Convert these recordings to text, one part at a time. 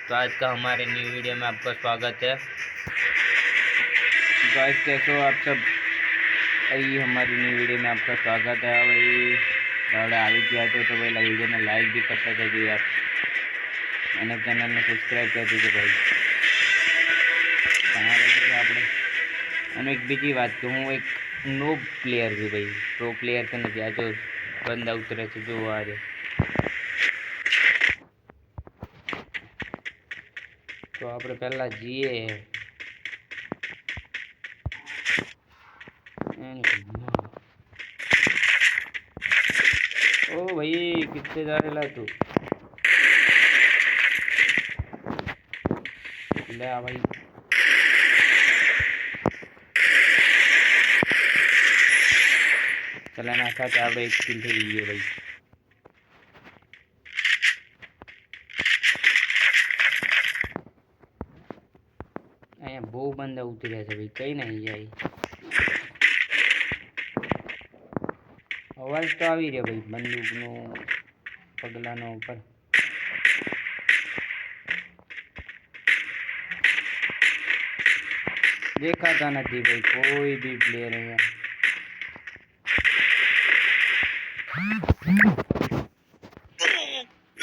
तो आज का हमारे न्यू वीडियो में आपका स्वागत है। गाइस कैसे हो आप सब? भाई हमारी न्यू वीडियो में आपका स्वागत है। भाई थोड़ा આવી ગયા તો ભાઈ वीडियो लाइक भी करता था यार, અને ચેનલ ને સબસ્ક્રાઇબ કરી દીજો ભાઈ। તમારે શું આપણે અને એક બીજી વાત કે હું એક નો પ્લેયર છું ભાઈ, પ્રો પ્લેયર તો નથી। આ જો બંદા ઉતરે છે જો આ રે, તો આપણે પહેલા જઈએ ओ भाई कितने जा रहे ला तू ले आ भाई। चला ना था आप एक किल થઈ ગઈ ભાઈ। અહીંયા બહુ બંદા ઉતર્યા છે ભાઈ, કઈ નહીં જાય। અવાજ તો આવી રહ્યો ભાઈ બંદૂકનો, પગલાનો ઉપર। દેખાતા નથી ભાઈ કોઈ भी પ્લેયર અહીંયા।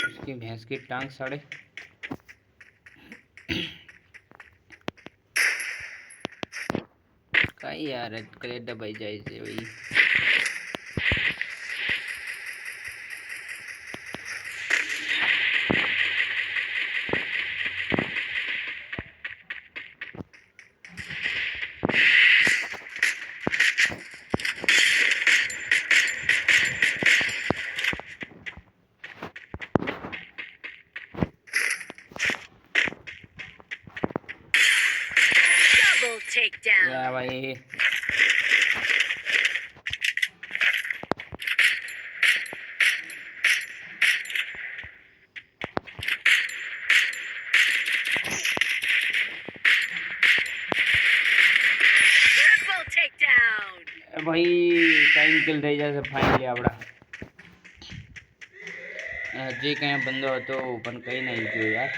उसकी भैंस की टांग सड़े। कई यार करे दबाई जाए से भाई। Takedown. या भाई Triple takedown. भाई टाइम किल થઈ જશે ફાઇનલી આપડા। જે કયા બંદો હતો પણ કઈ નહીં ગયો યાર।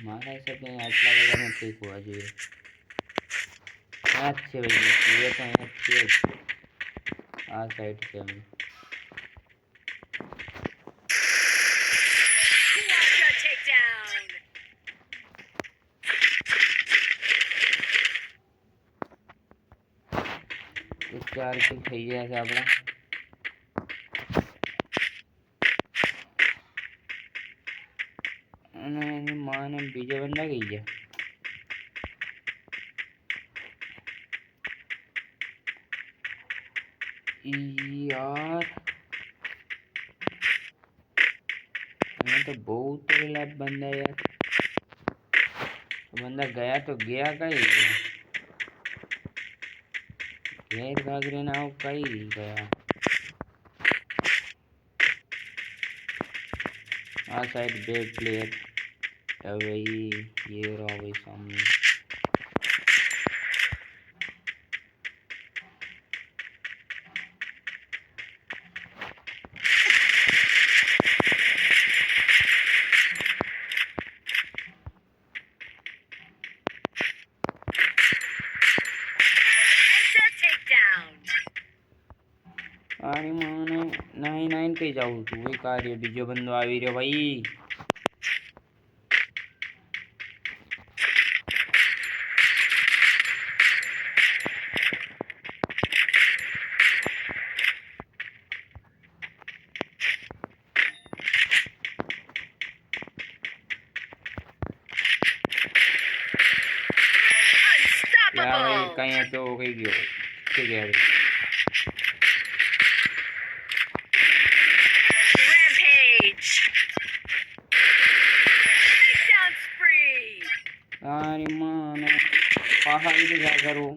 મારા હિસાબે આટલા બધા નથી હોવા જોઈએ। આ છે ભાઈ, એ તો અહીંયા છે જ, આ સાઈડ છે અમે। Quadra takedown. તો 4 કિલ થઈ ગયા છે આપણા। અને એની માને બીજા બંદા ગઈ ગયા यार। मैं तो बहुत तगड़ा बंदा यार, बंदा गया तो गया कहीं गैर भागरे ना हो कहीं गया। आ साइड बैक प्लेयर भाई, ये रहा भाई सामने। Headshot takedown. अरे माने 99 पे जाऊँ तू वही कार्य बीजो बंदो આવી રહ્યો ભાઈ। યા ભાઈ Unstoppable. કઈ તો કઈ ગયો કે ગયા Rampage. Takedown spree. તારી માને પાછા આવી તો જા કરું।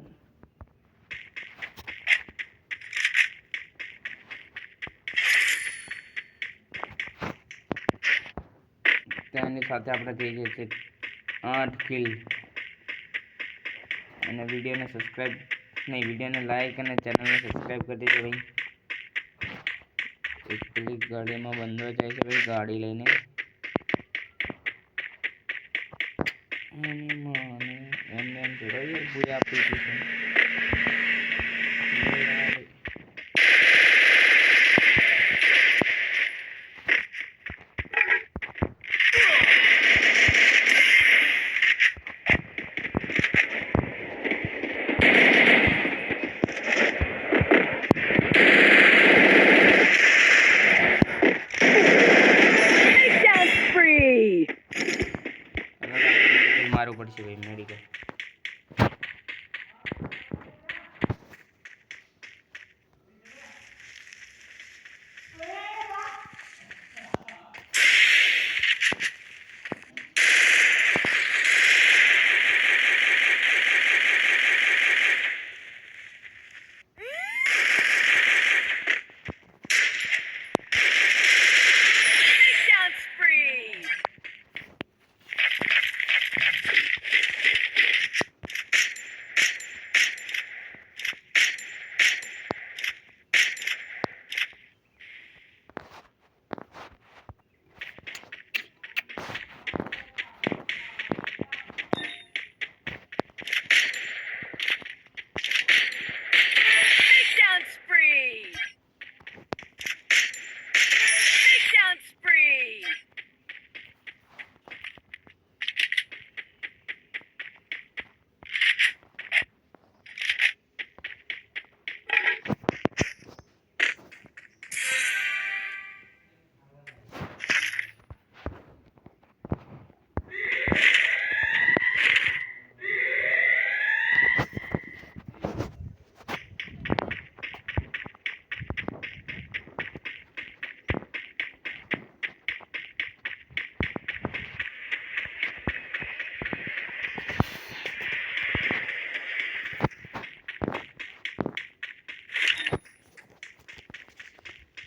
તેની સાથે આપણે થઈ જાય છે 8 કિલ। અને વિડીયોને સબસ્ક્રાઇબ નહીં, વિડીયોને લાઈક અને ચેનલને સબસ્ક્રાઇબ કરી દેજો ભાઈ। એક પેલી ગાડીમાં બંધો જાય છે ભાઈ, ગાડી લઈને। એની માને એમને એમ થોડા યાર બુરી આપી દીધું. Takedown spree. મારવું પડશે ભાઈ medical. Takedown spree. Takedown spree. Takedown spree.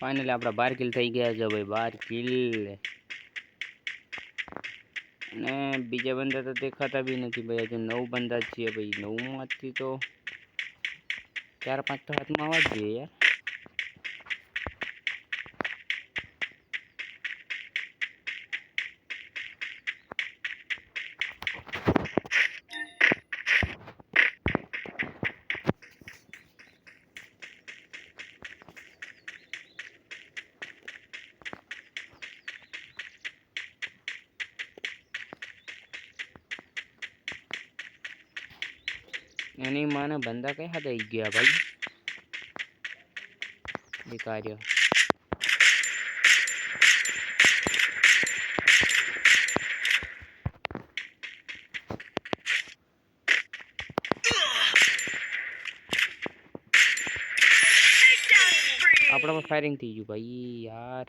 Finally આપણા 12 કિલ થઈ ગયા છે ભાઈ, 12 કિલ. અને બીજા બંદા તો દેખાતા બી નથી ભાઈ, હજુ 9 બંદા જ છીએ ભાઈ. 9 માંથી તો 4-5 તો હાથમાં આવવા જ જોઈએ યાર. એની માને બંદા કઈ હાથ આવી ગયા ભાઈ, બેકાર્યો. Takedown spree. આપણા પર ફાયરિંગ થઈ ગયું ભાઈ યાર.